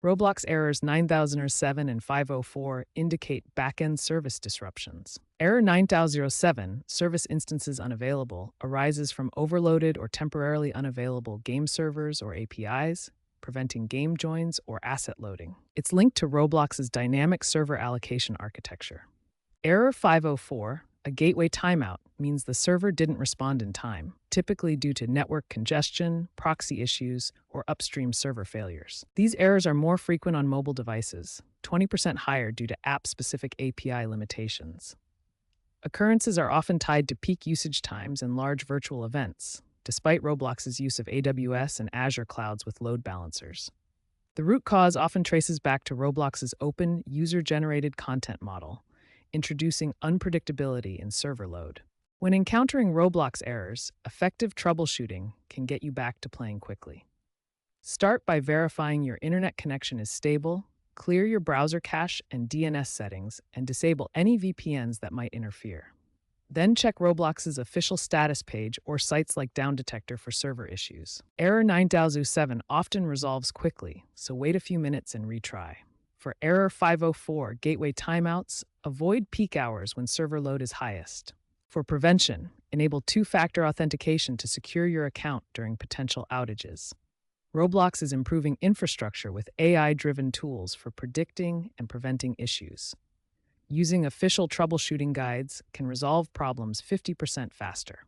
Roblox errors 9007 and 504 indicate backend service disruptions. Error 9007, service instances unavailable, arises from overloaded or temporarily unavailable game servers or APIs, preventing game joins or asset loading. It's linked to Roblox's dynamic server allocation architecture. Error 504, a gateway timeout, means the server didn't respond in time, typically due to network congestion, proxy issues, or upstream server failures. These errors are more frequent on mobile devices, 20% higher due to app-specific API limitations. Occurrences are often tied to peak usage times and large virtual events, despite Roblox's use of AWS and Azure clouds with load balancers. The root cause often traces back to Roblox's open, user-generated content model, introducing unpredictability in server load. When encountering Roblox errors, effective troubleshooting can get you back to playing quickly. Start by verifying your internet connection is stable, clear your browser cache and DNS settings, and disable any VPNs that might interfere. Then check Roblox's official status page or sites like Down Detector for server issues. Error 9007 often resolves quickly, so wait a few minutes and retry. For Error 504, gateway timeouts, avoid peak hours when server load is highest. For prevention, enable two-factor authentication to secure your account during potential outages. Roblox is improving infrastructure with AI-driven tools for predicting and preventing issues. Using official troubleshooting guides can resolve problems 50% faster.